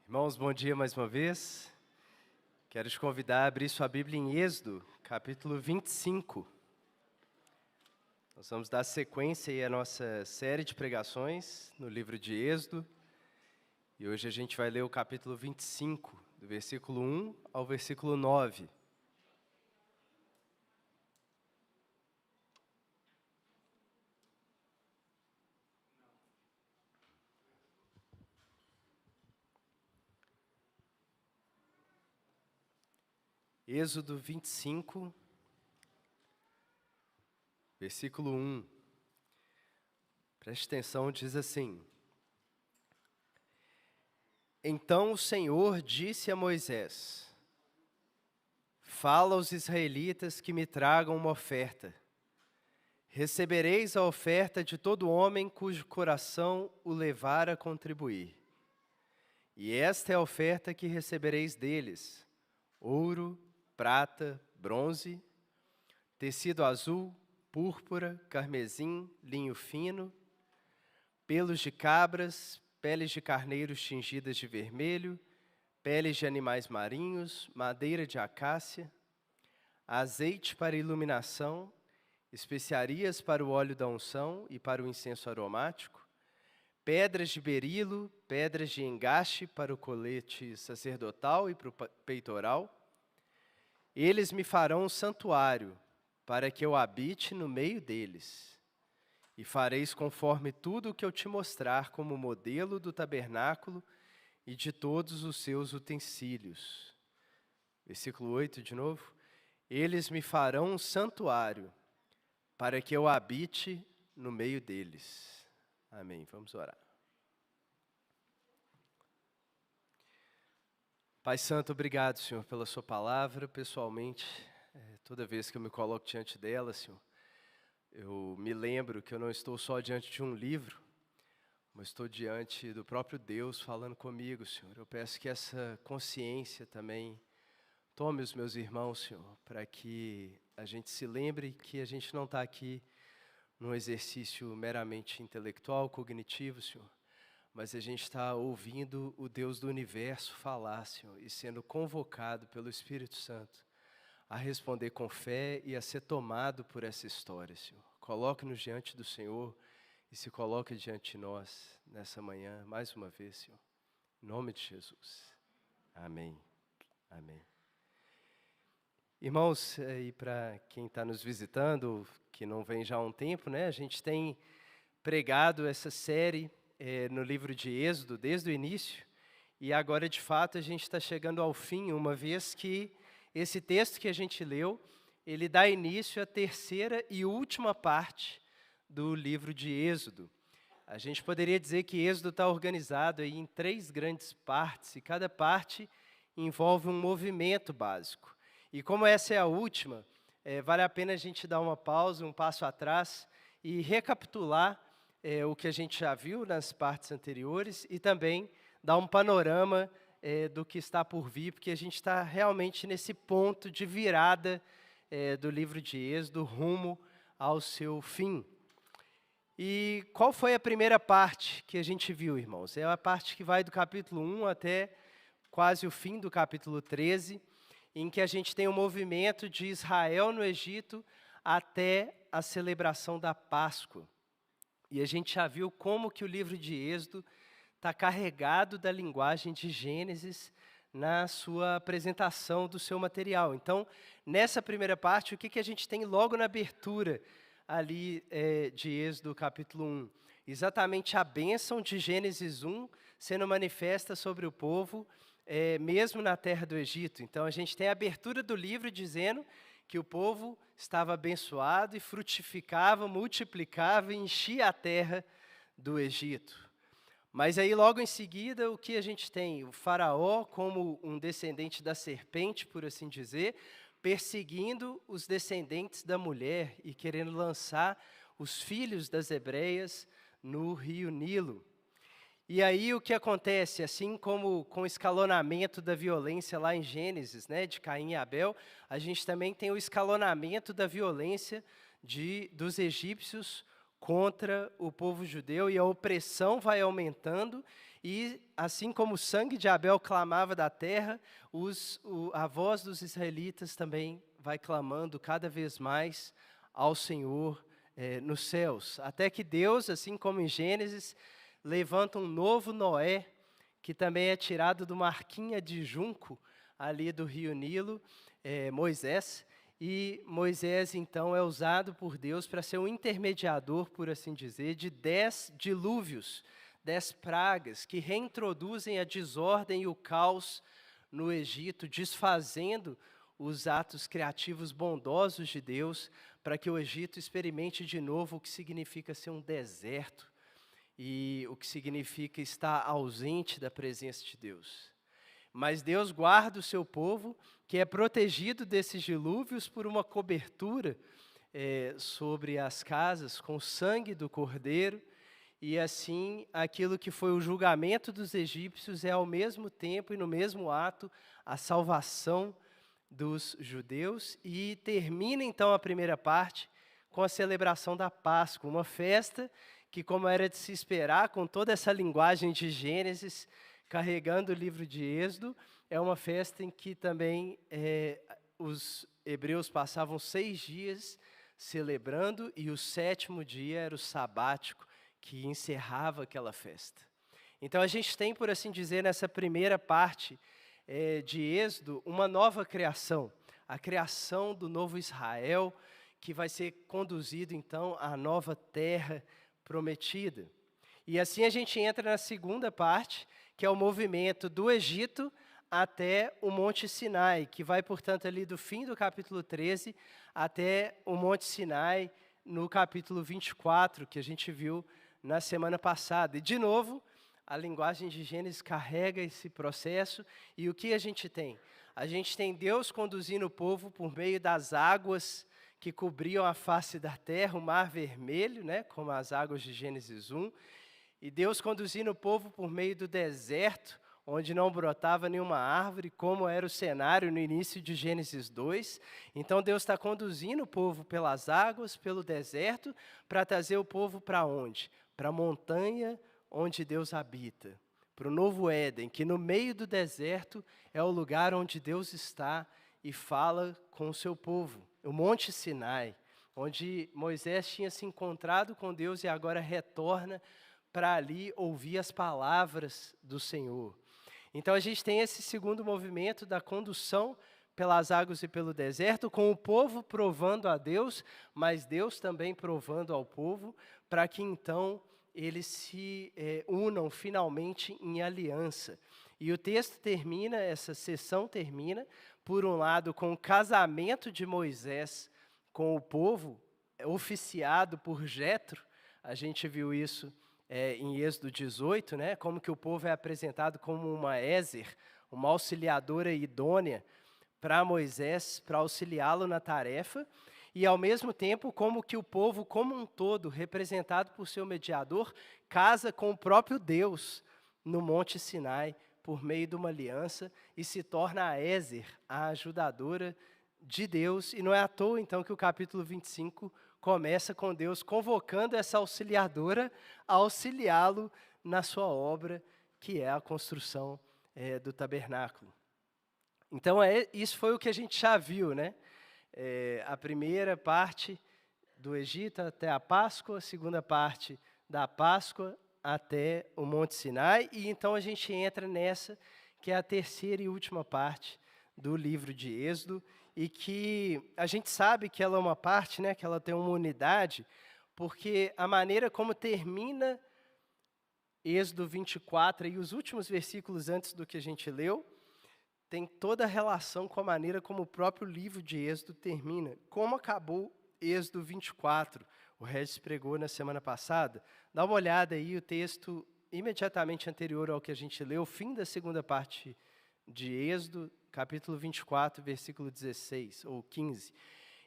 Irmãos, bom dia mais uma vez. Quero te convidar a abrir sua Bíblia em Êxodo, capítulo 25. Nós vamos dar sequência aí à nossa série de pregações no livro de Êxodo. E hoje a gente vai ler o capítulo 25, do versículo 1 ao versículo 9. Êxodo 25, versículo 1. Preste atenção, diz assim: Então o Senhor disse a Moisés: Fala aos israelitas que me tragam uma oferta. Recebereis a oferta de todo homem cujo coração o levar a contribuir. E esta é a oferta que recebereis deles: ouro, prata, bronze, tecido azul, púrpura, carmesim, linho fino, pelos de cabras, peles de carneiros tingidas de vermelho, peles de animais marinhos, madeira de acácia, azeite para iluminação, especiarias para o óleo da unção e para o incenso aromático, pedras de berilo, pedras de engaste para o colete sacerdotal e para o peitoral. Eles me farão um santuário, para que eu habite no meio deles. E fareis conforme tudo o que eu te mostrar como modelo do tabernáculo e de todos os seus utensílios. Versículo 8 de novo. Eles me farão um santuário, para que eu habite no meio deles. Amém. Vamos orar. Pai Santo, obrigado, Senhor, pela sua palavra. Pessoalmente, toda vez que eu me coloco diante dela, Senhor, eu me lembro que eu não estou só diante de um livro, mas estou diante do próprio Deus falando comigo, Senhor. Eu peço que essa consciência também tome os meus irmãos, Senhor, para que a gente se lembre que a gente não está aqui num exercício meramente intelectual, cognitivo, Senhor, mas a gente está ouvindo o Deus do universo falar, Senhor, e sendo convocado pelo Espírito Santo a responder com fé e a ser tomado por essa história, Senhor. Coloque-nos diante do Senhor e se coloque diante de nós nessa manhã, mais uma vez, Senhor. Em nome de Jesus. Amém. Amém. Irmãos, e para quem está nos visitando, que não vem já há um tempo, né? A gente tem pregado essa série no livro de Êxodo desde o início, e agora de fato a gente está chegando ao fim, uma vez que esse texto que a gente leu, ele dá início à terceira e última parte do livro de Êxodo. A gente poderia dizer que Êxodo está organizado aí em 3 grandes partes, e cada parte envolve um movimento básico. E como essa é a última, vale a pena a gente dar uma pausa, um passo atrás e recapitular o que a gente já viu nas partes anteriores e também dar um panorama do que está por vir, porque a gente está realmente nesse ponto de virada do livro de Êxodo rumo ao seu fim. E qual foi a primeira parte que a gente viu, irmãos? É a parte que vai do capítulo 1 até quase o fim do capítulo 13, em que a gente tem o movimento de Israel no Egito até a celebração da Páscoa. E a gente já viu como que o livro de Êxodo está carregado da linguagem de Gênesis na sua apresentação do seu material. Então, nessa primeira parte, o que a gente tem logo na abertura ali de Êxodo capítulo 1? Exatamente a bênção de Gênesis 1 sendo manifesta sobre o povo, mesmo na terra do Egito. Então, a gente tem a abertura do livro dizendo que o povo estava abençoado e frutificava, multiplicava e enchia a terra do Egito. Mas aí, logo em seguida, o que a gente tem? O faraó, como um descendente da serpente, por assim dizer, perseguindo os descendentes da mulher e querendo lançar os filhos das hebreias no rio Nilo. E aí o que acontece, assim como com o escalonamento da violência lá em Gênesis, né, de Caim e Abel, a gente também tem o escalonamento da violência dos egípcios contra o povo judeu, e a opressão vai aumentando, E assim como o sangue de Abel clamava da terra, a voz dos israelitas também vai clamando cada vez mais ao Senhor nos céus. Até que Deus, assim como em Gênesis, levanta um novo Noé, que também é tirado do marquinha de junco ali do rio Nilo, Moisés. E Moisés, então, é usado por Deus para ser um intermediador, por assim dizer, de 10 dilúvios, 10 pragas, que reintroduzem a desordem e o caos no Egito, desfazendo os atos criativos bondosos de Deus, para que o Egito experimente de novo o que significa ser um deserto e o que significa estar ausente da presença de Deus. Mas Deus guarda o seu povo, que é protegido desses dilúvios por uma cobertura sobre as casas, com o sangue do cordeiro, e assim aquilo que foi o julgamento dos egípcios é ao mesmo tempo e no mesmo ato a salvação dos judeus. E termina então a primeira parte com a celebração da Páscoa, uma festa que, como era de se esperar, com toda essa linguagem de Gênesis, carregando o livro de Êxodo, é uma festa em que também os hebreus passavam 6 dias celebrando, e o 7º dia era o sabático, que encerrava aquela festa. Então a gente tem, por assim dizer, nessa primeira parte de Êxodo, uma nova criação, a criação do novo Israel, que vai ser conduzido então à nova terra prometida. E assim a gente entra na segunda parte, que é o movimento do Egito até o Monte Sinai, que vai, portanto, ali do fim do capítulo 13 até o Monte Sinai, no capítulo 24, que a gente viu na semana passada. E, de novo, a linguagem de Gênesis carrega esse processo, e o que a gente tem? A gente tem Deus conduzindo o povo por meio das águas que cobriam a face da terra, o Mar Vermelho, né, como as águas de Gênesis 1, e Deus conduzindo o povo por meio do deserto, onde não brotava nenhuma árvore, como era o cenário no início de Gênesis 2. Então Deus está conduzindo o povo pelas águas, pelo deserto, para trazer o povo para onde? Para a montanha onde Deus habita, para o novo Éden, que no meio do deserto é o lugar onde Deus está e fala com o seu povo. O Monte Sinai, onde Moisés tinha se encontrado com Deus e agora retorna para ali ouvir as palavras do Senhor. Então a gente tem esse segundo movimento da condução pelas águas e pelo deserto, com o povo provando a Deus, mas Deus também provando ao povo, para que então eles se unam finalmente em aliança. E o texto termina, essa sessão termina, por um lado, com o casamento de Moisés com o povo, oficiado por Jetro. A gente viu isso em Êxodo 18, né? Como que o povo é apresentado como uma Ézer, uma auxiliadora idônea para Moisés, para auxiliá-lo na tarefa, e ao mesmo tempo como que o povo como um todo, representado por seu mediador, casa com o próprio Deus no Monte Sinai, por meio de uma aliança, e se torna a Ézer, a ajudadora de Deus. E não é à toa, então, que o capítulo 25 começa com Deus convocando essa auxiliadora a auxiliá-lo na sua obra, que é a construção do tabernáculo. Então, isso foi o que a gente já viu, né? A primeira parte do Egito até a Páscoa, a segunda parte da Páscoa até o Monte Sinai, e então a gente entra nessa, que é a terceira e última parte do livro de Êxodo, e que a gente sabe que ela é uma parte, né, que ela tem uma unidade, porque a maneira como termina Êxodo 24, e os últimos versículos antes do que a gente leu, tem toda a relação com a maneira como o próprio livro de Êxodo termina. Como acabou Êxodo 24, o Regis pregou na semana passada. Dá uma olhada aí, o texto imediatamente anterior ao que a gente leu, o fim da segunda parte de Êxodo, capítulo 24, versículo 16 ou 15.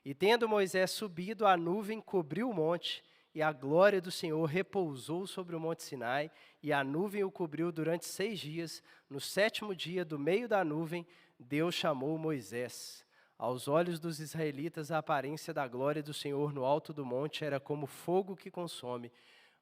E tendo Moisés subido, a nuvem cobriu o monte, e a glória do Senhor repousou sobre o Monte Sinai, e a nuvem o cobriu durante 6 dias. No 7º dia, do meio da nuvem, Deus chamou Moisés. Aos olhos dos israelitas, a aparência da glória do Senhor no alto do monte era como fogo que consome.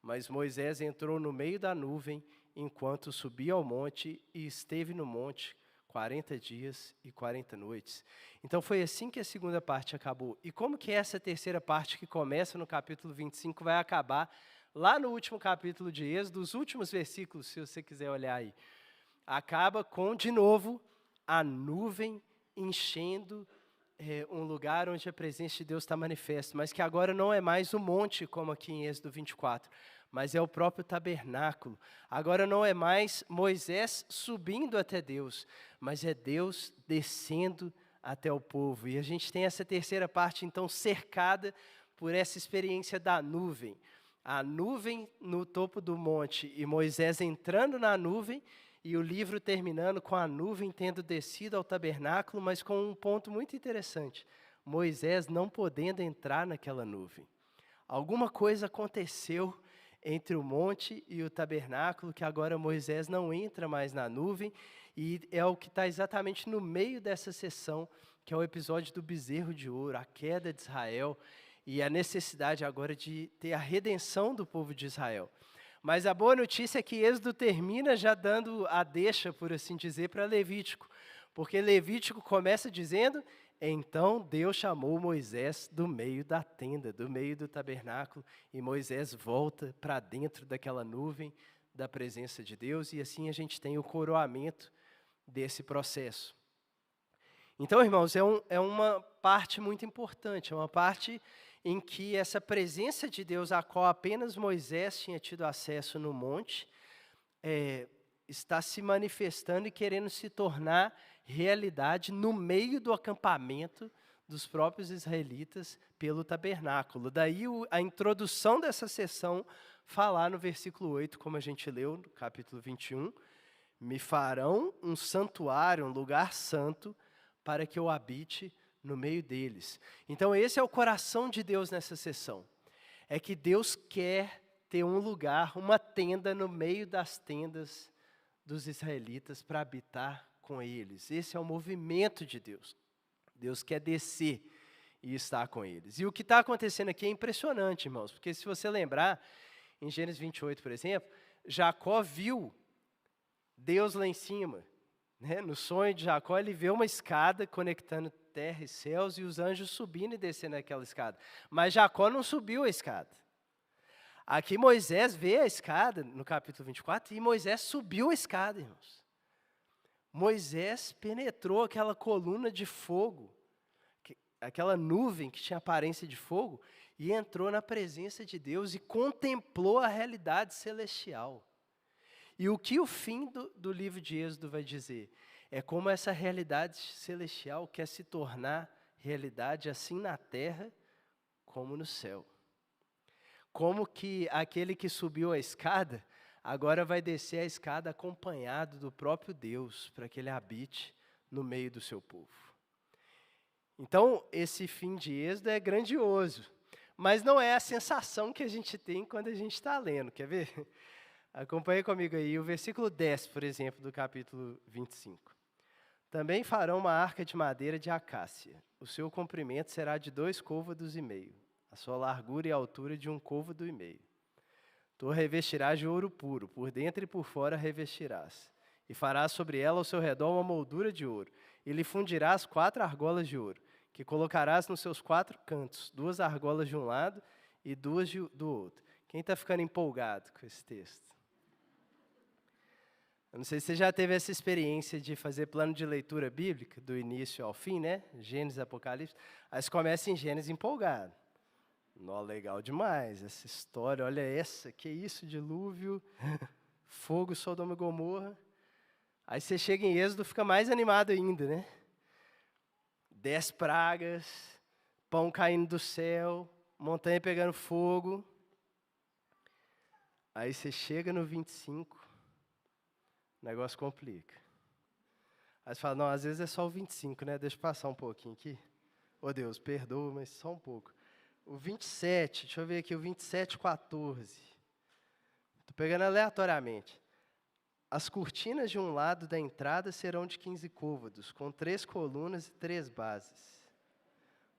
Mas Moisés entrou no meio da nuvem enquanto subia ao monte e esteve no monte 40 dias e 40 noites. Então foi assim que a segunda parte acabou. E como que essa terceira parte que começa no capítulo 25 vai acabar lá no último capítulo de Êxodo, os últimos versículos, se você quiser olhar aí. Acaba com, de novo, a nuvem enchendo um lugar onde a presença de Deus está manifesta, mas que agora não é mais o monte, como aqui em Êxodo 24, mas é o próprio tabernáculo. Agora não é mais Moisés subindo até Deus, mas é Deus descendo até o povo. E a gente tem essa terceira parte, então, cercada por essa experiência da nuvem. A nuvem no topo do monte e Moisés entrando na nuvem, e o livro terminando com a nuvem tendo descido ao tabernáculo, mas com um ponto muito interessante. Moisés não podendo entrar naquela nuvem. Alguma coisa aconteceu entre o monte e o tabernáculo, que agora Moisés não entra mais na nuvem, e é o que está exatamente no meio dessa sessão, que é o episódio do bezerro de ouro, a queda de Israel, e a necessidade agora de ter a redenção do povo de Israel. Mas a boa notícia é que Êxodo termina já dando a deixa, por assim dizer, para Levítico. Porque Levítico começa dizendo, então Deus chamou Moisés do meio da tenda, do meio do tabernáculo, e Moisés volta para dentro daquela nuvem da presença de Deus, e assim a gente tem o coroamento desse processo. Então, irmãos, é uma parte muito importante, é uma parte em que essa presença de Deus, a qual apenas Moisés tinha tido acesso no monte, está se manifestando e querendo se tornar realidade no meio do acampamento dos próprios israelitas pelo tabernáculo. Daí a introdução dessa sessão falar no versículo 8, como a gente leu no capítulo 21, me farão um santuário, um lugar santo, para que eu habite no meio deles. Então esse é o coração de Deus nessa sessão. É que Deus quer ter um lugar, uma tenda no meio das tendas dos israelitas para habitar com eles. Esse é o movimento de Deus. Deus quer descer e estar com eles. E o que está acontecendo aqui é impressionante, irmãos, porque se você lembrar, em Gênesis 28, por exemplo, Jacó viu Deus lá em cima. No sonho de Jacó, ele vê uma escada conectando terra e céus e os anjos subindo e descendo aquela escada. Mas Jacó não subiu a escada. Aqui Moisés vê a escada, no capítulo 24, e Moisés subiu a escada, irmãos. Moisés penetrou aquela coluna de fogo, aquela nuvem que tinha aparência de fogo, e entrou na presença de Deus e contemplou a realidade celestial. E o que o fim do livro de Êxodo vai dizer? É como essa realidade celestial quer se tornar realidade assim na terra como no céu. Como que aquele que subiu a escada, agora vai descer a escada acompanhado do próprio Deus, para que ele habite no meio do seu povo. Então, esse fim de Êxodo é grandioso, mas não é a sensação que a gente tem quando a gente está lendo, quer ver? Acompanhe comigo aí o versículo 10, por exemplo, do capítulo 25. Também farão uma arca de madeira de acácia. O seu comprimento será de 2,5 côvados, a sua largura e altura de 1,5 côvado. Tu a revestirás de ouro puro, por dentro e por fora revestirás. E farás sobre ela ao seu redor uma moldura de ouro. E lhe fundirás 4 argolas de ouro, que colocarás nos seus 4 cantos, 2 argolas de um lado e 2 do outro. Quem está ficando empolgado com esse texto? Eu não sei se você já teve essa experiência de fazer plano de leitura bíblica, do início ao fim, né? Gênesis, Apocalipse. Aí você começa em Gênesis empolgado. Nó, legal demais essa história, olha essa, que isso, dilúvio, fogo, Sodoma e Gomorra. Aí você chega em Êxodo, fica mais animado ainda, né? 10 pragas, pão caindo do céu, montanha pegando fogo. Aí você chega no 25, o negócio complica. Aí você fala, não, às vezes é só o 25, né? Deixa eu passar um pouquinho aqui. Ô Deus, perdoa, mas só um pouco. O 27, deixa eu ver aqui, o 27, 14. Estou pegando aleatoriamente. As cortinas de um lado da entrada serão de 15 côvados, com 3 colunas e 3 bases.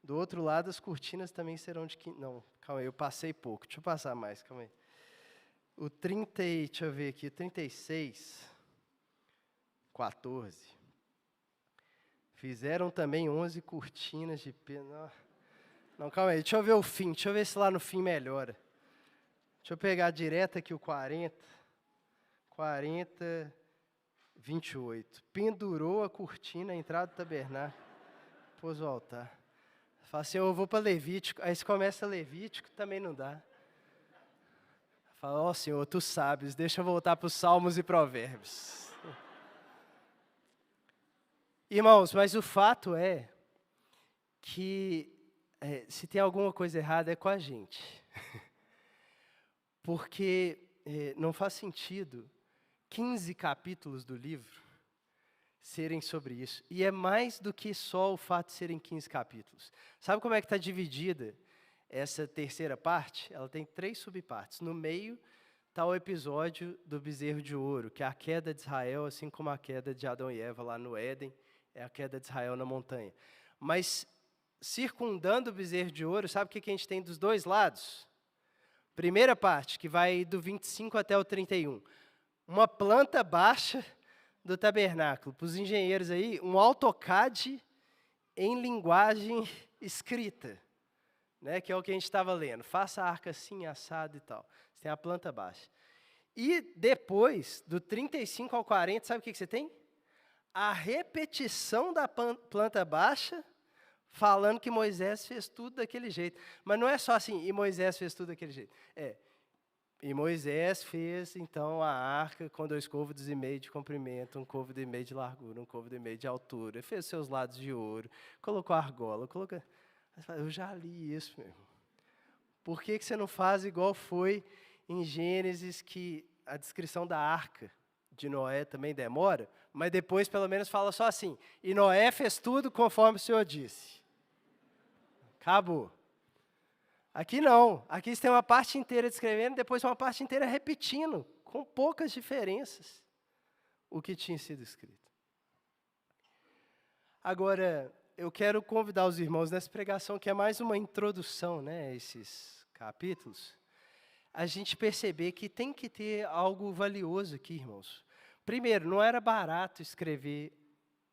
Do outro lado, as cortinas também serão de 15... Não, calma aí, eu passei pouco. Deixa eu passar mais, calma aí. o 30, deixa eu ver aqui, 36, 14. Fizeram também 11 cortinas de pena. Não, calma aí, deixa eu ver o fim, deixa eu ver se lá no fim melhora. Deixa eu pegar direto aqui o 40, 28. Pendurou a cortina, a entrada do tabernáculo, pôs o altar. Fala assim, eu vou para Levítico, aí se começa Levítico, também não dá. Fala, ó Senhor, tu sabes, deixa eu voltar para os Salmos e Provérbios. Irmãos, mas o fato é que se tem alguma coisa errada é com a gente. Porque não faz sentido 15 capítulos do livro serem sobre isso. E é mais do que só o fato de serem 15 capítulos. Sabe como é que está dividida essa terceira parte? Ela tem 3 subpartes. No meio está o episódio do bezerro de ouro, que é a queda de Israel, assim como a queda de Adão e Eva lá no Éden, é a queda de Israel na montanha. Mas circundando o bezerro de ouro, sabe o que a gente tem dos dois lados? Primeira parte, que vai do 25 até o 31. Uma planta baixa do tabernáculo. Para os engenheiros aí, um AutoCAD em linguagem escrita, né, que é o que a gente estava lendo. Faça a arca assim, assado e tal. Você tem a planta baixa. E depois, do 35 ao 40, sabe o que você tem? A repetição da planta baixa, falando que Moisés fez tudo daquele jeito. Mas não é só assim, e Moisés fez tudo daquele jeito. E Moisés fez, então, a arca com 2 côvados e meio de comprimento, 1 côvado e meio de largura, 1 côvado e meio de altura. Fez seus lados de ouro, colocou argola, colocou... Eu já li isso, meu irmão. Por que você não faz igual foi em Gênesis, que a descrição da arca de Noé também demora, mas depois, pelo menos, fala só assim, e Noé fez tudo conforme o Senhor disse. Acabou. Aqui não. Aqui você tem uma parte inteira descrevendo, depois uma parte inteira repetindo, com poucas diferenças, o que tinha sido escrito. Agora, eu quero convidar os irmãos nessa pregação, que é mais uma introdução, né, a esses capítulos, a gente perceber que tem que ter algo valioso aqui, irmãos. Primeiro, não era barato escrever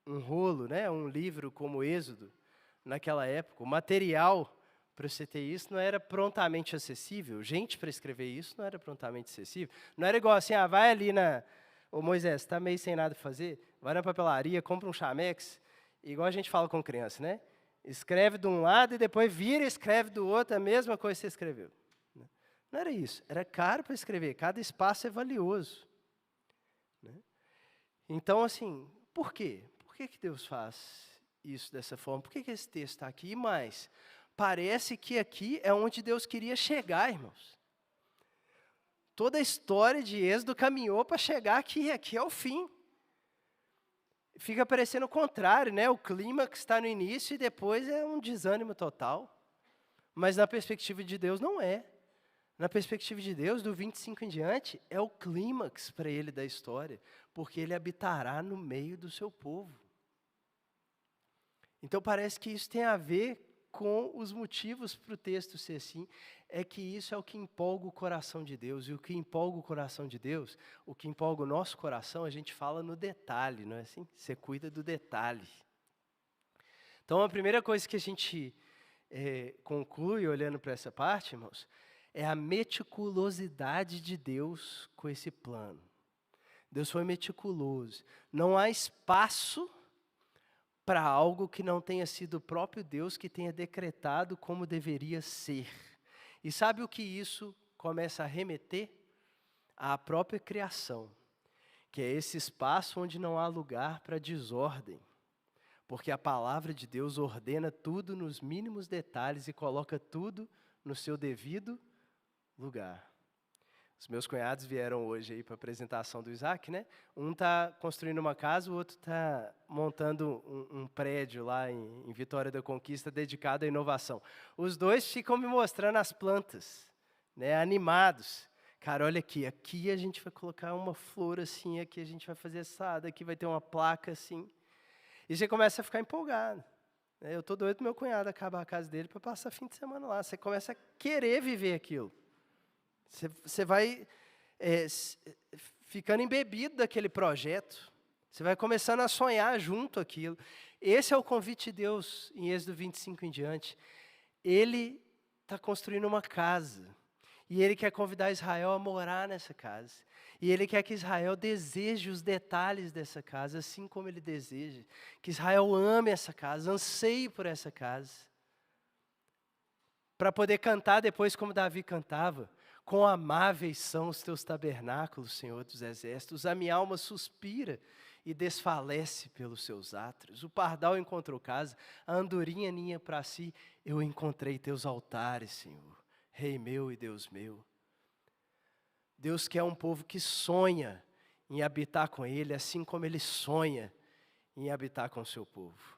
um rolo, né, um livro como Êxodo, naquela época. O material para você ter isso não era prontamente acessível. Gente para escrever isso não era prontamente acessível. Não era igual assim, vai ali ô Moisés, está meio sem nada para fazer, vai na papelaria, compra um chamex, igual a gente fala com criança, né? Escreve de um lado e depois vira e escreve do outro a mesma coisa que você escreveu. Não era isso, era caro para escrever, cada espaço é valioso. Né? Então, assim, por quê? Por que Deus faz isso dessa forma? Por que esse texto está aqui? E mais, parece que aqui é onde Deus queria chegar, irmãos. Toda a história de Êxodo caminhou para chegar aqui, aqui é o fim. Fica parecendo o contrário, né? O clímax está no início e depois é um desânimo total. Mas na perspectiva de Deus não é. Na perspectiva de Deus, do 25 em diante, é o clímax para ele da história, porque ele habitará no meio do seu povo. Então parece que isso tem a ver com os motivos para o texto ser assim, é que isso é o que empolga o coração de Deus, e o que empolga o coração de Deus, o que empolga o nosso coração, a gente fala no detalhe, não é assim? Você cuida do detalhe. Então a primeira coisa que a gente conclui olhando para essa parte, irmãos, é a meticulosidade de Deus com esse plano. Deus foi meticuloso. Não há espaço para algo que não tenha sido o próprio Deus que tenha decretado como deveria ser. E sabe o que isso começa a remeter? À própria criação, que é esse espaço onde não há lugar para desordem. Porque a palavra de Deus ordena tudo nos mínimos detalhes e coloca tudo no seu devido lugar. Os meus cunhados vieram hoje aí para a apresentação do Isaac, né? Um está construindo uma casa, o outro está montando um prédio lá em Vitória da Conquista dedicado à inovação. Os dois ficam me mostrando as plantas, né? Animados. Cara, olha aqui a gente vai colocar uma flor assim, aqui a gente vai fazer assada, aqui vai ter uma placa assim. E você começa a ficar empolgado. Eu estou doido para meu cunhado acabar a casa dele para passar fim de semana lá. Você começa a querer viver aquilo. Você vai ficando embebido daquele projeto. Você vai começando a sonhar junto aquilo. Esse é o convite de Deus em Êxodo 25 em diante. Ele está construindo uma casa. E Ele quer convidar Israel a morar nessa casa. E Ele quer que Israel deseje os detalhes dessa casa, assim como Ele deseja. Que Israel ame essa casa, anseie por essa casa. Para poder cantar depois como Davi cantava. Quão amáveis são os teus tabernáculos, Senhor dos exércitos. A minha alma suspira e desfalece pelos seus átrios. O pardal encontrou casa, a andorinha ninha para si. Eu encontrei teus altares, Senhor, Rei meu e Deus meu. Deus quer um povo que sonha em habitar com Ele, assim como Ele sonha em habitar com o seu povo.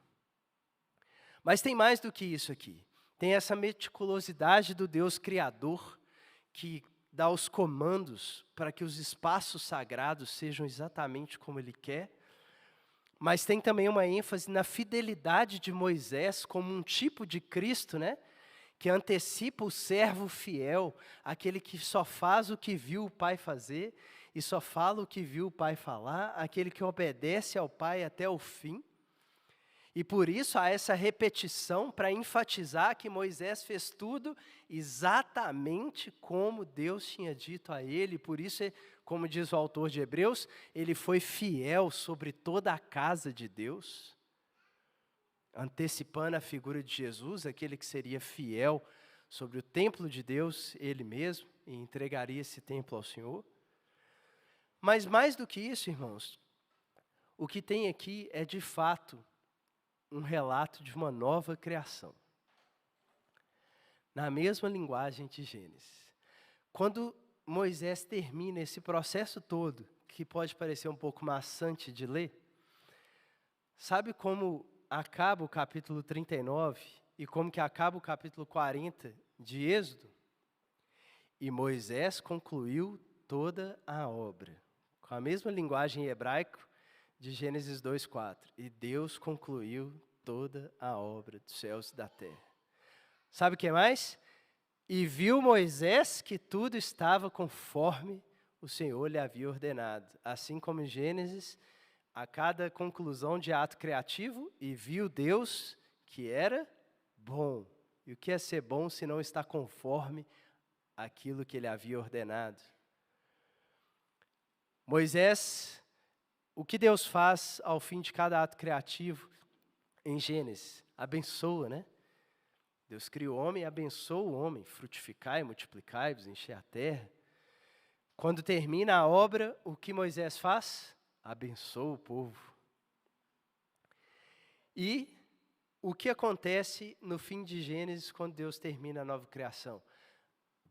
Mas tem mais do que isso aqui. Tem essa meticulosidade do Deus Criador, que dá os comandos para que os espaços sagrados sejam exatamente como Ele quer. Mas tem também uma ênfase na fidelidade de Moisés como um tipo de Cristo, né? Que antecipa o servo fiel, aquele que só faz o que viu o Pai fazer e só fala o que viu o Pai falar, aquele que obedece ao Pai até o fim. E por isso há essa repetição para enfatizar que Moisés fez tudo exatamente como Deus tinha dito a ele. Por isso, como diz o autor de Hebreus, ele foi fiel sobre toda a casa de Deus, antecipando a figura de Jesus, aquele que seria fiel sobre o templo de Deus, ele mesmo, e entregaria esse templo ao Senhor. Mas mais do que isso, irmãos, o que tem aqui é de fato um relato de uma nova criação. Na mesma linguagem de Gênesis. Quando Moisés termina esse processo todo, que pode parecer um pouco maçante de ler, sabe como acaba o capítulo 39 e como que acaba o capítulo 40 de Êxodo? E Moisés concluiu toda a obra. Com a mesma linguagem em hebraico de Gênesis 2:4. E Deus concluiu toda a obra dos céus e da terra. Sabe o que mais? E viu Moisés que tudo estava conforme o Senhor lhe havia ordenado. Assim como em Gênesis, a cada conclusão de ato criativo, e viu Deus que era bom. E o que é ser bom se não está conforme aquilo que ele havia ordenado? Moisés, o que Deus faz ao fim de cada ato criativo em Gênesis? Abençoa, né? Deus criou o homem e abençoa o homem. Frutificai, multiplicai-vos, encher a terra. Quando termina a obra, o que Moisés faz? Abençoa o povo. E o que acontece no fim de Gênesis quando Deus termina a nova criação?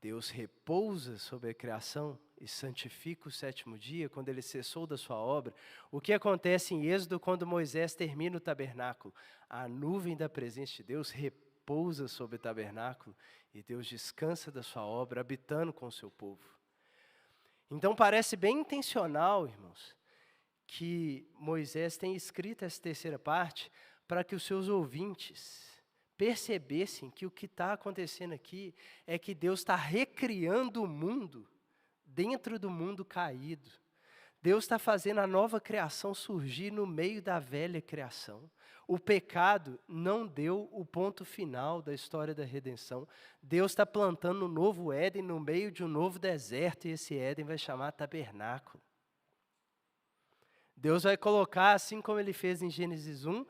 Deus repousa sobre a criação e santifica o sétimo dia, quando ele cessou da sua obra. O que acontece em Êxodo quando Moisés termina o tabernáculo? A nuvem da presença de Deus repousa sobre o tabernáculo e Deus descansa da sua obra, habitando com o seu povo. Então parece bem intencional, irmãos, que Moisés tenha escrito essa terceira parte para que os seus ouvintes percebessem que o que está acontecendo aqui é que Deus está recriando o mundo dentro do mundo caído. Deus está fazendo a nova criação surgir no meio da velha criação. O pecado não deu o ponto final da história da redenção. Deus está plantando um novo Éden no meio de um novo deserto, e esse Éden vai chamar tabernáculo. Deus vai colocar, assim como ele fez em Gênesis 1,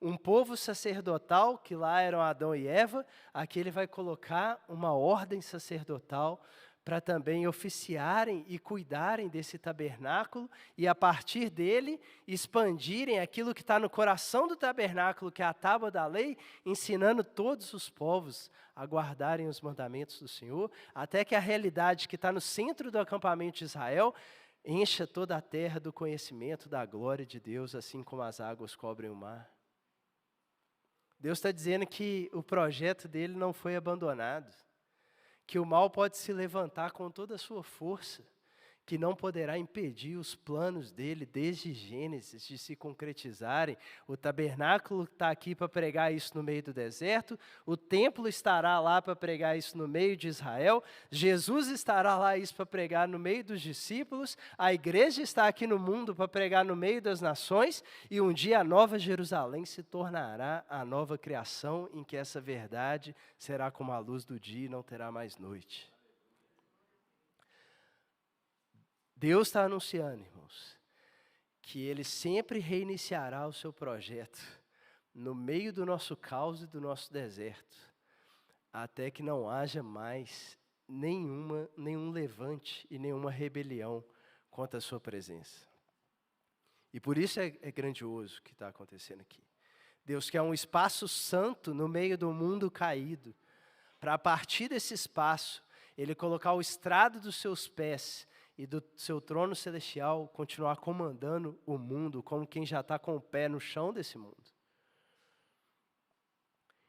um povo sacerdotal, que lá eram Adão e Eva. Aqui ele vai colocar uma ordem sacerdotal para também oficiarem e cuidarem desse tabernáculo e, a partir dele, expandirem aquilo que está no coração do tabernáculo, que é a tábua da lei, ensinando todos os povos a guardarem os mandamentos do Senhor, até que a realidade que está no centro do acampamento de Israel encha toda a terra do conhecimento da glória de Deus, assim como as águas cobrem o mar. Deus está dizendo que o projeto dele não foi abandonado, que o mal pode se levantar com toda a sua força, que não poderá impedir os planos dele desde Gênesis de se concretizarem. O tabernáculo está aqui para pregar isso no meio do deserto, o templo estará lá para pregar isso no meio de Israel, Jesus estará lá isso para pregar no meio dos discípulos, a igreja está aqui no mundo para pregar no meio das nações, e um dia a nova Jerusalém se tornará a nova criação em que essa verdade será como a luz do dia e não terá mais noite. Deus está anunciando, irmãos, que Ele sempre reiniciará o seu projeto no meio do nosso caos e do nosso deserto, até que não haja mais nenhum levante e nenhuma rebelião contra a sua presença. E por isso é grandioso o que está acontecendo aqui. Deus quer um espaço santo no meio do mundo caído, para a partir desse espaço, Ele colocar o estrado dos seus pés e do seu trono celestial continuar comandando o mundo como quem já está com o pé no chão desse mundo.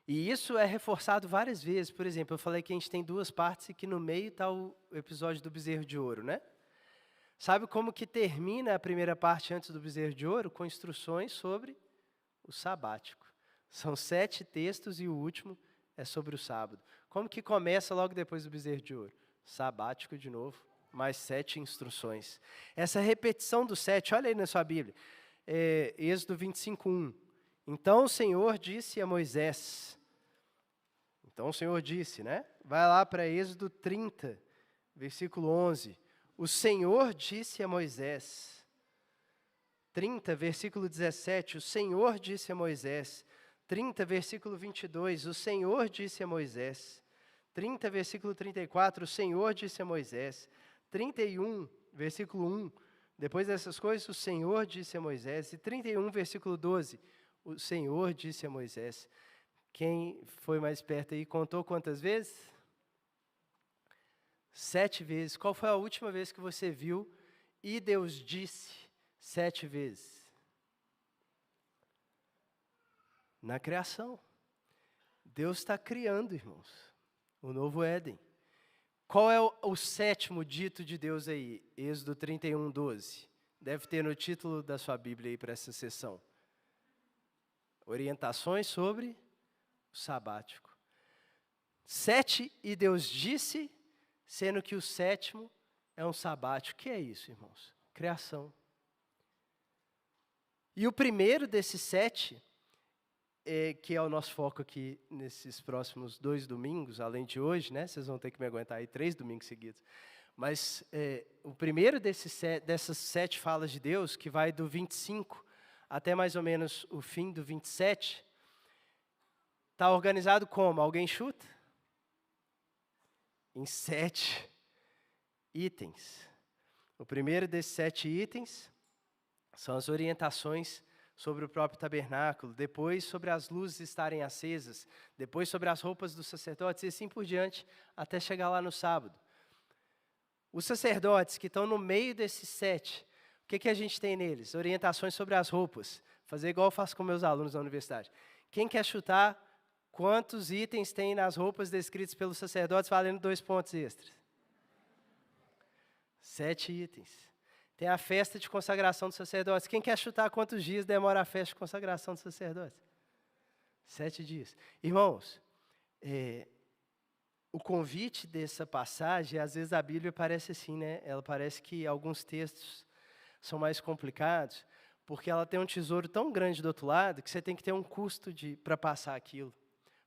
E isso é reforçado várias vezes. Por exemplo, eu falei que a gente tem duas partes e que no meio está o episódio do bezerro de ouro, né? Sabe como que termina a primeira parte antes do bezerro de ouro? Com instruções sobre o sabático. São 7 textos e o último é sobre o sábado. Como que começa logo depois do bezerro de ouro? Sabático de novo. Mais 7 instruções. Essa repetição do 7, olha aí na sua Bíblia, Êxodo 25:1. Então o Senhor disse a Moisés, né? Vai lá para Êxodo 30, versículo 11. O Senhor disse a Moisés. 30, versículo 17, o Senhor disse a Moisés. 30, versículo 22, o Senhor disse a Moisés. 30, versículo 34, o Senhor disse a Moisés. 31, versículo 1, depois dessas coisas, o Senhor disse a Moisés. E 31, versículo 12, o Senhor disse a Moisés. Quem foi mais perto aí, contou quantas vezes? 7 vezes. Qual foi a última vez que você viu e Deus disse 7 vezes? Na criação. Deus está criando, irmãos, o novo Éden. Qual é o 7º dito de Deus aí? Êxodo 31:12. Deve ter no título da sua Bíblia aí para essa sessão. Orientações sobre o sabático. 7 e Deus disse, sendo que o 7º é um sabático. O que é isso, irmãos? Criação. E o primeiro desses 7, que é o nosso foco aqui nesses próximos 2 domingos, além de hoje, né? Vocês vão ter que me aguentar aí 3 domingos seguidos. Mas o primeiro dessas 7 falas de Deus, que vai do 25 até mais ou menos o fim do 27, está organizado como? Alguém chuta? Em 7 itens. O primeiro desses 7 itens são as orientações sobre o próprio tabernáculo, depois sobre as luzes estarem acesas, depois sobre as roupas dos sacerdotes e assim por diante, até chegar lá no sábado. Os sacerdotes que estão no meio desses 7, o que a gente tem neles? Orientações sobre as roupas. Fazer igual eu faço com meus alunos na universidade. Quem quer chutar quantos itens tem nas roupas descritas pelos sacerdotes valendo 2 pontos extras? 7 itens. Tem a festa de consagração dos sacerdotes. Quem quer chutar quantos dias demora a festa de consagração dos sacerdotes? 7 dias. Irmãos, o convite dessa passagem, às vezes a Bíblia parece assim, né? Ela parece que alguns textos são mais complicados, porque ela tem um tesouro tão grande do outro lado que você tem que ter um custo para passar aquilo,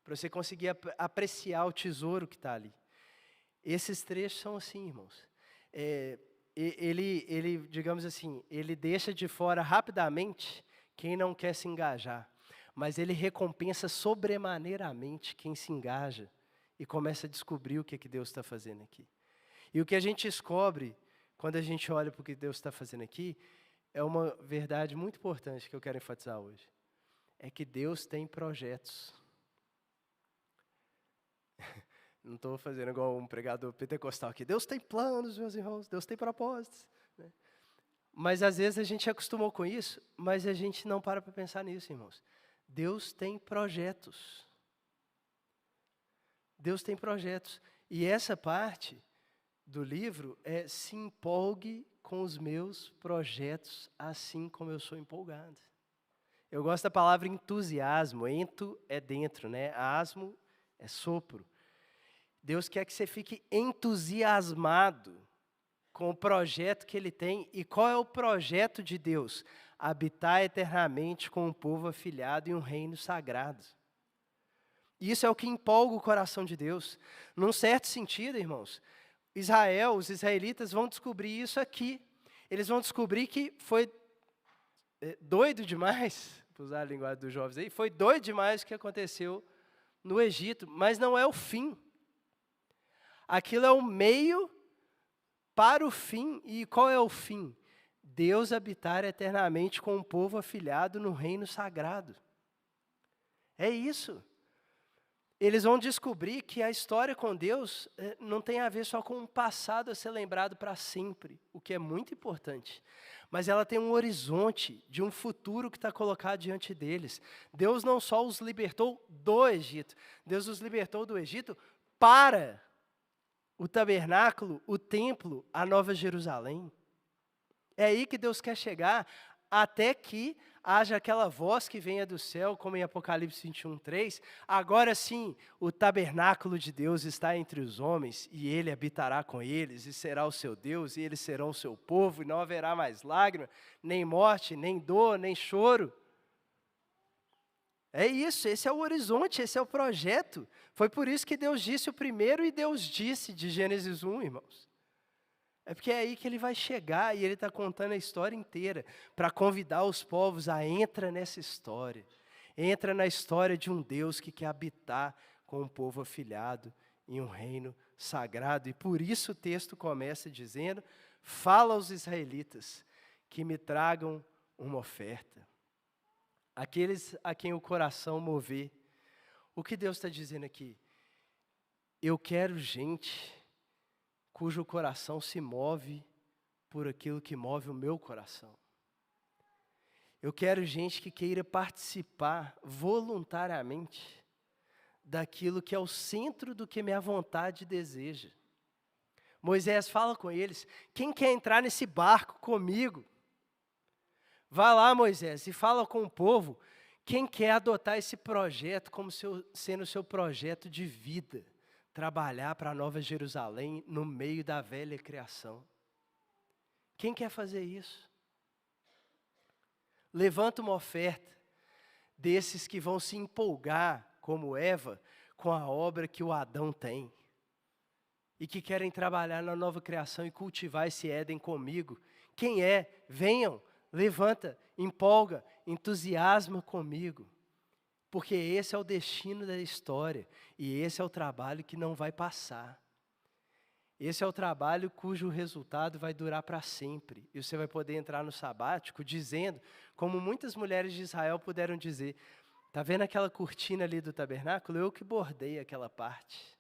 para você conseguir apreciar o tesouro que está ali. Esses trechos são assim, irmãos. Ele, digamos assim, ele deixa de fora rapidamente quem não quer se engajar, mas ele recompensa sobremaneiramente quem se engaja e começa a descobrir o que Deus está fazendo aqui. E o que a gente descobre quando a gente olha para o que Deus está fazendo aqui é uma verdade muito importante que eu quero enfatizar hoje. É que Deus tem projetos. Não estou fazendo igual um pregador pentecostal aqui. Deus tem planos, meus irmãos. Deus tem propósitos. Né? Mas às vezes a gente acostumou com isso, mas a gente não para pensar nisso, irmãos. Deus tem projetos. Deus tem projetos. E essa parte do livro é: se empolgue com os meus projetos, assim como eu sou empolgado. Eu gosto da palavra entusiasmo. Ento é dentro, né? Asmo é sopro. Deus quer que você fique entusiasmado com o projeto que Ele tem. E qual é o projeto de Deus? Habitar eternamente com um povo afilhado em um reino sagrado. Isso é o que empolga o coração de Deus. Num certo sentido, irmãos, os israelitas vão descobrir isso aqui. Eles vão descobrir que foi doido demais, para usar a linguagem dos jovens aí, foi doido demais o que aconteceu no Egito, mas não é o fim. Aquilo é o meio para o fim. E qual é o fim? Deus habitar eternamente com um povo afilhado no reino sagrado. É isso. Eles vão descobrir que a história com Deus não tem a ver só com um passado a ser lembrado para sempre, o que é muito importante. Mas ela tem um horizonte de um futuro que está colocado diante deles. Deus não só os libertou do Egito, Deus os libertou do Egito para o tabernáculo, o templo, a Nova Jerusalém. É aí que Deus quer chegar, até que haja aquela voz que venha do céu, como em Apocalipse 21:3, agora sim, o tabernáculo de Deus está entre os homens, e Ele habitará com eles, e será o seu Deus, e eles serão o seu povo, e não haverá mais lágrima, nem morte, nem dor, nem choro. É isso, esse é o horizonte, esse é o projeto. Foi por isso que Deus disse o primeiro e Deus disse de Gênesis 1, irmãos. É porque é aí que Ele vai chegar e Ele está contando a história inteira para convidar os povos a entrar nessa história. Entra na história de um Deus que quer habitar com um povo afilhado em um reino sagrado. E por isso o texto começa dizendo: fala aos israelitas que me tragam uma oferta. Aqueles a quem o coração mover. O que Deus está dizendo aqui? Eu quero gente cujo coração se move por aquilo que move o meu coração. Eu quero gente que queira participar voluntariamente daquilo que é o centro do que minha vontade deseja. Moisés fala com eles: quem quer entrar nesse barco comigo? Vá lá, Moisés, e fala com o povo. Quem quer adotar esse projeto como sendo o seu projeto de vida? Trabalhar para a Nova Jerusalém no meio da velha criação. Quem quer fazer isso? Levanta uma oferta desses que vão se empolgar, como Eva, com a obra que o Adão tem. E que querem trabalhar na nova criação e cultivar esse Éden comigo. Quem é? Venham, levanta, empolga, entusiasma comigo. Porque esse é o destino da história, e esse é o trabalho que não vai passar. Esse é o trabalho cujo resultado vai durar para sempre. E você vai poder entrar no sabático dizendo, como muitas mulheres de Israel puderam dizer: está vendo aquela cortina ali do tabernáculo? Eu que bordei aquela parte.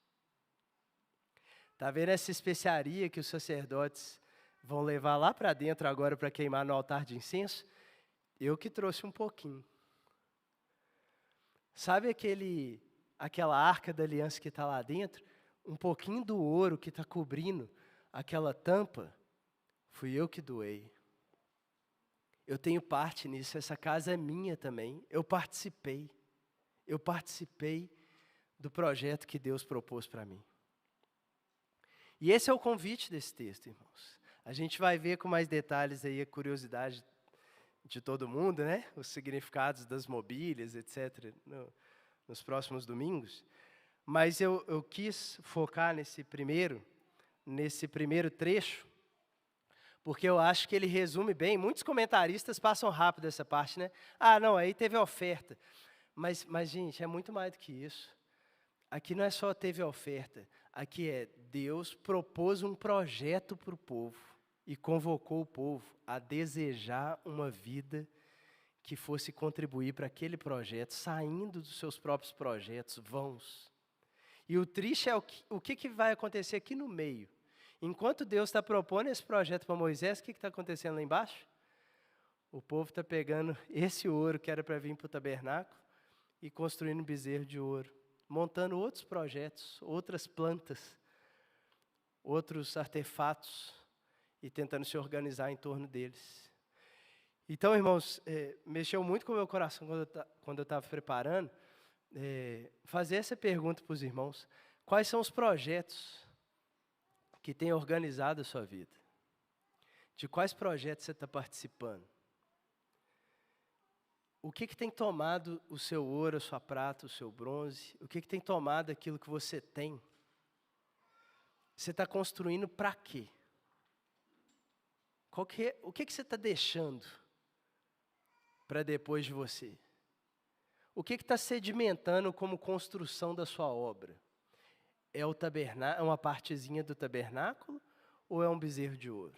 Está vendo essa especiaria que os sacerdotes vão levar lá para dentro agora para queimar no altar de incenso? Eu que trouxe um pouquinho. Sabe aquela arca da aliança que está lá dentro? Um pouquinho do ouro que está cobrindo aquela tampa, fui eu que doei. Eu tenho parte nisso, essa casa é minha também. Eu participei do projeto que Deus propôs para mim. E esse é o convite desse texto, irmãos. A gente vai ver com mais detalhes aí a curiosidade de todo mundo, né? Os significados das mobílias, etc., nos próximos domingos. Mas eu quis focar nesse primeiro trecho, porque eu acho que ele resume bem. Muitos comentaristas passam rápido essa parte, né? Ah, não, aí teve a oferta. Mas, gente, é muito mais do que isso. Aqui não é só teve a oferta. Aqui é Deus propôs um projeto para o povo e convocou o povo a desejar uma vida que fosse contribuir para aquele projeto, saindo dos seus próprios projetos vãos. E o triste é o que vai acontecer aqui no meio. Enquanto Deus está propondo esse projeto para Moisés, o que está acontecendo lá embaixo? O povo está pegando esse ouro que era para vir para o tabernáculo e construindo um bezerro de ouro, montando outros projetos, outras plantas, outros artefatos e tentando se organizar em torno deles. Então, irmãos, mexeu muito com o meu coração quando eu estava preparando, fazer essa pergunta para os irmãos: quais são os projetos que têm organizado a sua vida? De quais projetos você está participando? O que tem tomado o seu ouro, a sua prata, o seu bronze? O que tem tomado aquilo que você tem? Você está construindo para quê? O que você está deixando para depois de você? O que está sedimentando como construção da sua obra? É uma partezinha do tabernáculo ou é um bezerro de ouro?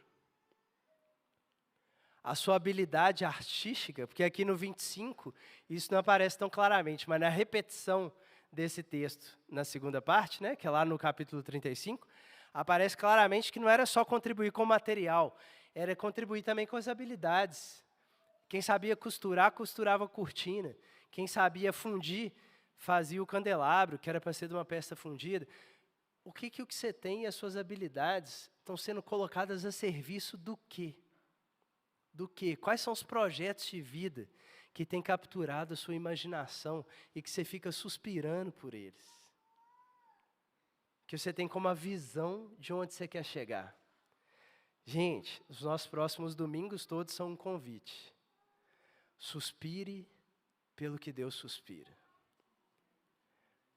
A sua habilidade artística, porque aqui no 25 isso não aparece tão claramente, mas na repetição desse texto, na segunda parte, né, que é lá no capítulo 35, aparece claramente que não era só contribuir com o material, era contribuir também com as habilidades. Quem sabia costurar, costurava a cortina. Quem sabia fundir, fazia o candelabro, que era para ser de uma peça fundida. O que você tem e as suas habilidades estão sendo colocadas a serviço do quê? Do quê? Quais são os projetos de vida que têm capturado a sua imaginação e que você fica suspirando por eles? Que você tem como a visão de onde você quer chegar. Gente, os nossos próximos domingos todos são um convite. Suspire pelo que Deus suspira.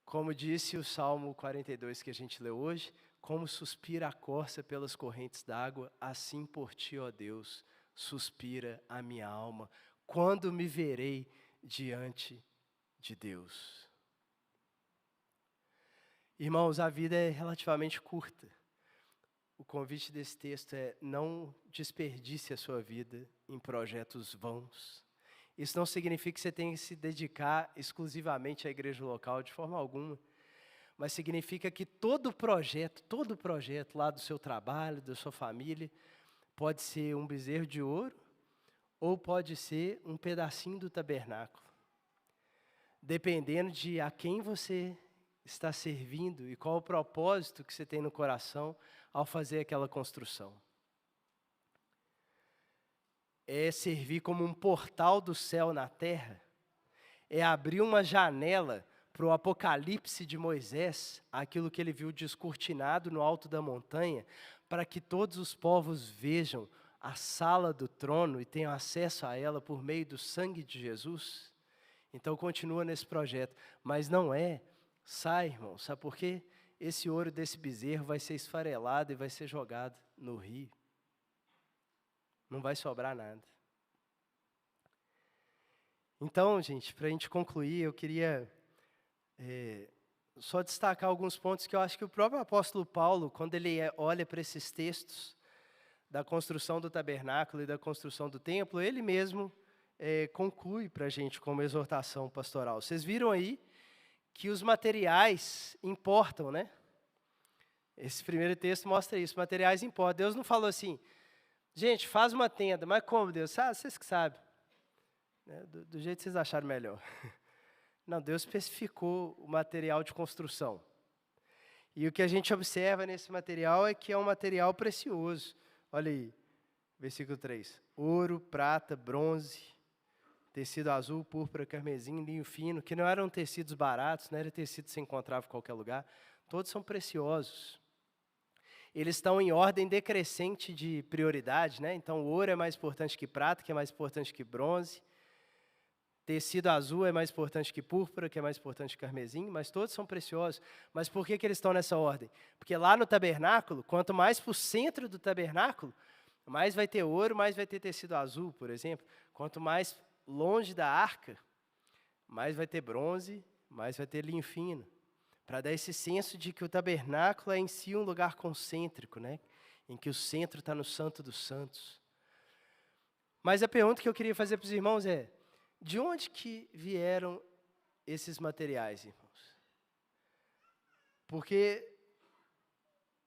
Como disse o Salmo 42 que a gente leu hoje, como suspira a corça pelas correntes d'água, assim por ti, ó Deus, suspira a minha alma. Quando me verei diante de Deus? Irmãos, a vida é relativamente curta. O convite desse texto é: não desperdice a sua vida em projetos vãos. Isso não significa que você tenha que se dedicar exclusivamente à igreja local, de forma alguma. Mas significa que todo projeto lá do seu trabalho, da sua família, pode ser um bezerro de ouro ou pode ser um pedacinho do tabernáculo. Dependendo de a quem você está servindo e qual o propósito que você tem no coração ao fazer aquela construção. É servir como um portal do céu na terra, é abrir uma janela para o Apocalipse de Moisés, aquilo que ele viu descortinado no alto da montanha, para que todos os povos vejam a sala do trono e tenham acesso a ela por meio do sangue de Jesus. Então continua nesse projeto, mas não sai, irmão, sabe por quê? Esse ouro desse bezerro vai ser esfarelado e vai ser jogado no rio. Não vai sobrar nada. Então, gente, para a gente concluir, eu queria só destacar alguns pontos que eu acho que o próprio apóstolo Paulo, quando ele olha para esses textos da construção do tabernáculo e da construção do templo, ele mesmo conclui para a gente como exortação pastoral. Vocês viram aí que os materiais importam, né? Esse primeiro texto mostra isso, materiais importam. Deus não falou assim: gente, faz uma tenda, mas como, Deus? Vocês que sabem. Do jeito que vocês acharam melhor. Não, Deus especificou o material de construção. E o que a gente observa nesse material é que é um material precioso. Olha aí, versículo 3. Ouro, prata, bronze, tecido azul, púrpura, carmesim, linho fino, que não eram tecidos baratos, não era tecido que você encontrava em qualquer lugar. Todos são preciosos. Eles estão em ordem decrescente de prioridade, né? Então, o ouro é mais importante que prata, que é mais importante que bronze. Tecido azul é mais importante que púrpura, que é mais importante que carmesim, mas todos são preciosos. Mas por que eles estão nessa ordem? Porque lá no tabernáculo, quanto mais para o centro do tabernáculo, mais vai ter ouro, mais vai ter tecido azul, por exemplo. Quanto mais longe da arca, mais vai ter bronze, mais vai ter linho fino. Para dar esse senso de que o tabernáculo é em si um lugar concêntrico, né? Em que o centro está no Santo dos Santos. Mas a pergunta que eu queria fazer para os irmãos é: de onde que vieram esses materiais, irmãos? Porque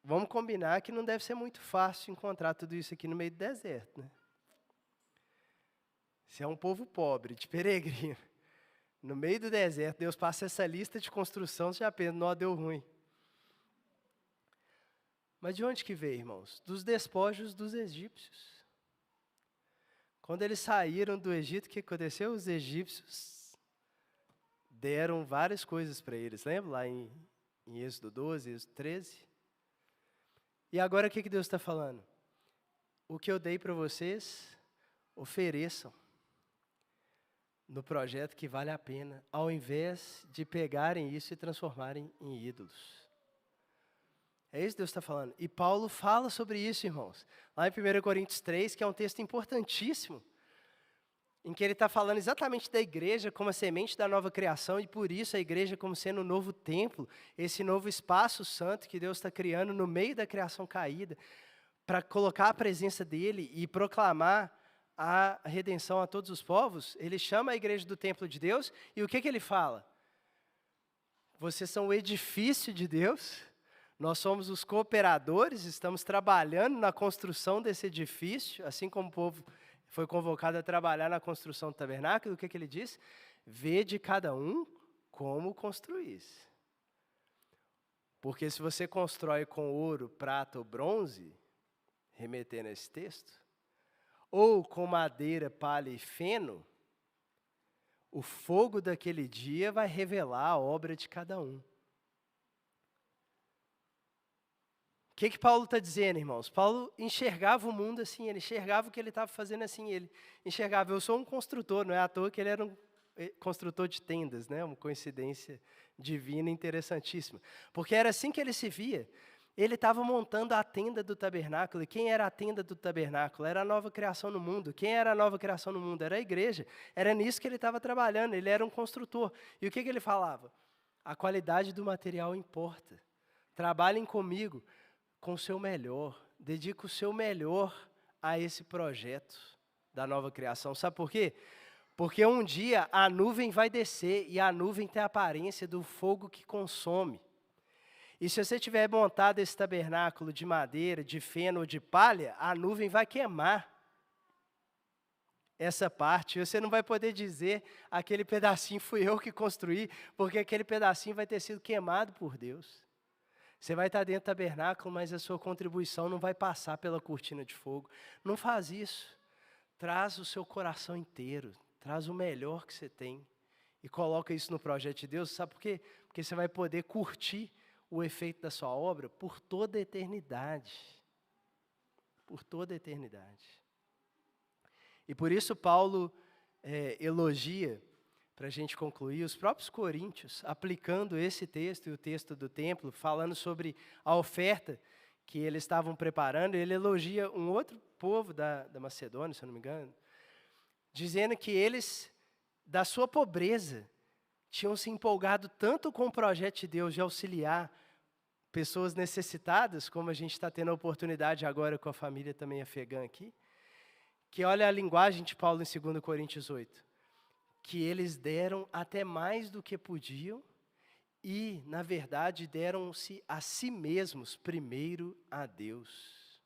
vamos combinar que não deve ser muito fácil encontrar tudo isso aqui no meio do deserto, né? Se é um povo pobre, de peregrino, no meio do deserto, Deus passa essa lista de construção, você já pensa: não, deu ruim. Mas de onde que veio, irmãos? Dos despojos dos egípcios. Quando eles saíram do Egito, o que aconteceu? Os egípcios deram várias coisas para eles. Lembra lá em Êxodo 12, Êxodo 13? E agora o que Deus está falando? O que eu dei para vocês, ofereçam no projeto que vale a pena, ao invés de pegarem isso e transformarem em ídolos. É isso que Deus está falando. E Paulo fala sobre isso, irmãos. Lá em 1 Coríntios 3, que é um texto importantíssimo, em que ele está falando exatamente da igreja como a semente da nova criação, e por isso a igreja como sendo um novo templo, esse novo espaço santo que Deus está criando no meio da criação caída, para colocar a presença dele e proclamar a redenção a todos os povos. Ele chama a igreja do templo de Deus, e o que ele fala? Vocês são o edifício de Deus, nós somos os cooperadores, estamos trabalhando na construção desse edifício, assim como o povo foi convocado a trabalhar na construção do tabernáculo. O que ele diz? Vede cada um como construís. Porque se você constrói com ouro, prata ou bronze, remetendo a esse texto, ou com madeira, palha e feno, o fogo daquele dia vai revelar a obra de cada um. O que Paulo está dizendo, irmãos? Paulo enxergava o mundo assim, ele enxergava o que ele estava fazendo assim, ele enxergava, eu sou um construtor, não é à toa que ele era um construtor de tendas, né? Uma coincidência divina interessantíssima. Porque era assim que ele se via. Ele estava montando a tenda do tabernáculo. E quem era a tenda do tabernáculo? Era a nova criação no mundo. Quem era a nova criação no mundo? Era a igreja. Era nisso que ele estava trabalhando, ele era um construtor. E o que ele falava? A qualidade do material importa. Trabalhem comigo com o seu melhor. Dedique o seu melhor a esse projeto da nova criação. Sabe por quê? Porque um dia a nuvem vai descer e a nuvem tem a aparência do fogo que consome. E se você tiver montado esse tabernáculo de madeira, de feno ou de palha, a nuvem vai queimar essa parte. E você não vai poder dizer, aquele pedacinho fui eu que construí, porque aquele pedacinho vai ter sido queimado por Deus. Você vai estar dentro do tabernáculo, mas a sua contribuição não vai passar pela cortina de fogo. Não faz isso. Traz o seu coração inteiro. Traz o melhor que você tem. E coloca isso no projeto de Deus. Sabe por quê? Porque você vai poder curtir o efeito da sua obra por toda a eternidade. Por toda a eternidade. E por isso Paulo elogia, para a gente concluir, os próprios coríntios, aplicando esse texto e o texto do templo, falando sobre a oferta que eles estavam preparando. Ele elogia um outro povo da Macedônia, se eu não me engano, dizendo que eles, da sua pobreza, tinham se empolgado tanto com o projeto de Deus de auxiliar pessoas necessitadas, como a gente está tendo a oportunidade agora com a família também afegã aqui, que olha a linguagem de Paulo em 2 Coríntios 8, que eles deram até mais do que podiam e, na verdade, deram-se a si mesmos primeiro a Deus.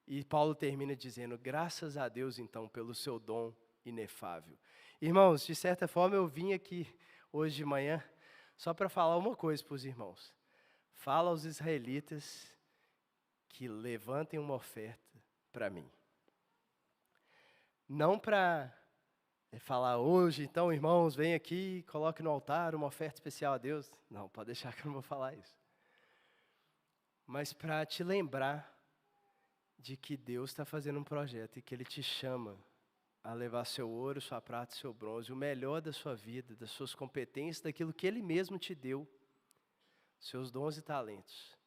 E Paulo termina dizendo, graças a Deus, então, pelo seu dom inefável. Irmãos, de certa forma, eu vim aqui hoje de manhã só para falar uma coisa para os irmãos. Fala aos israelitas que levantem uma oferta para mim. Não para falar hoje, então, irmãos, vem aqui e coloque no altar uma oferta especial a Deus. Não, pode deixar que eu não vou falar isso. Mas para te lembrar de que Deus está fazendo um projeto e que Ele te chama a levar seu ouro, sua prata e seu bronze, o melhor da sua vida, das suas competências, daquilo que Ele mesmo te deu, seus dons e talentos,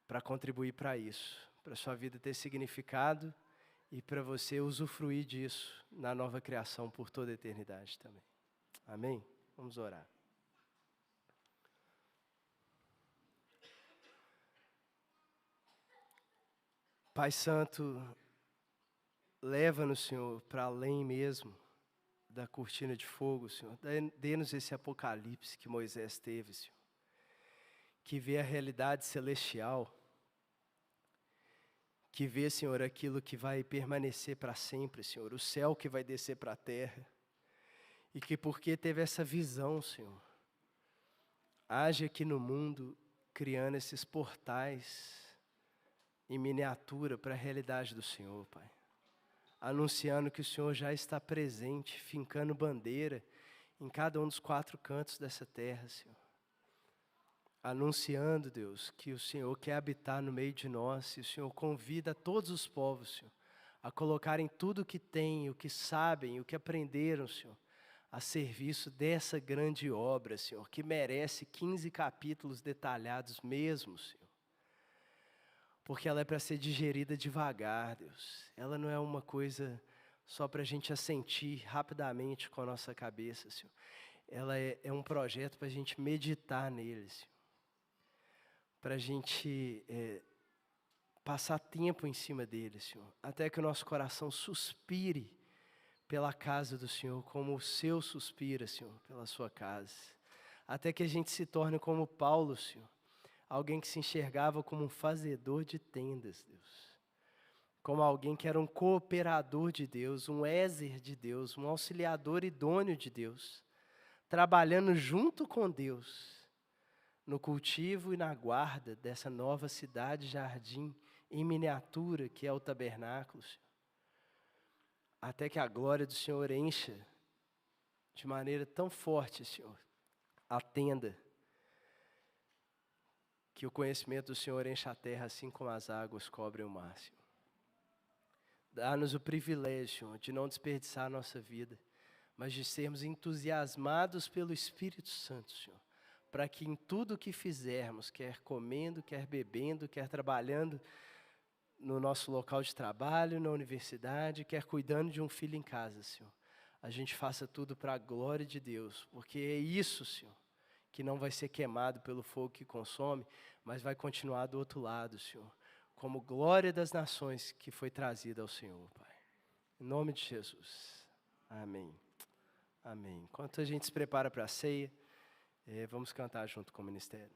para contribuir para isso, para a sua vida ter significado e para você usufruir disso na nova criação por toda a eternidade também. Amém? Vamos orar. Pai Santo, leva-nos, Senhor, para além mesmo da cortina de fogo, Senhor. Dê-nos esse apocalipse que Moisés teve, Senhor. Que vê a realidade celestial. Que vê, Senhor, aquilo que vai permanecer para sempre, Senhor. O céu que vai descer para a terra. E que porque teve essa visão, Senhor, age aqui no mundo criando esses portais em miniatura para a realidade do Senhor, Pai. Anunciando que o Senhor já está presente, fincando bandeira em cada um dos 4 cantos dessa terra, Senhor. Anunciando, Deus, que o Senhor quer habitar no meio de nós e o Senhor convida todos os povos, Senhor, a colocarem tudo o que têm, o que sabem, o que aprenderam, Senhor, a serviço dessa grande obra, Senhor, que merece 15 capítulos detalhados mesmo, Senhor. Porque ela é para ser digerida devagar, Deus. Ela não é uma coisa só para a gente assentir rapidamente com a nossa cabeça, Senhor. Ela é um projeto para a gente meditar nele, Senhor. Para a gente passar tempo em cima dele, Senhor. Até que o nosso coração suspire pela casa do Senhor, como o seu suspira, Senhor, pela sua casa. Até que a gente se torne como Paulo, Senhor. Alguém que se enxergava como um fazedor de tendas, Deus. Como alguém que era um cooperador de Deus, um ézer de Deus, um auxiliador idôneo de Deus. Trabalhando junto com Deus, no cultivo e na guarda dessa nova cidade-jardim em miniatura que é o tabernáculo, Senhor. Até que a glória do Senhor encha de maneira tão forte, Senhor, a tenda, que o conhecimento do Senhor encha a terra assim como as águas cobrem o mar, Senhor. Dá-nos o privilégio, Senhor, de não desperdiçar a nossa vida, mas de sermos entusiasmados pelo Espírito Santo, Senhor, para que em tudo o que fizermos, quer comendo, quer bebendo, quer trabalhando no nosso local de trabalho, na universidade, quer cuidando de um filho em casa, Senhor, a gente faça tudo para a glória de Deus, porque é isso, Senhor, que não vai ser queimado pelo fogo que consome, mas vai continuar do outro lado, Senhor, como glória das nações que foi trazida ao Senhor, Pai. Em nome de Jesus. Amém. Amém. Enquanto a gente se prepara para a ceia, vamos cantar junto com o ministério.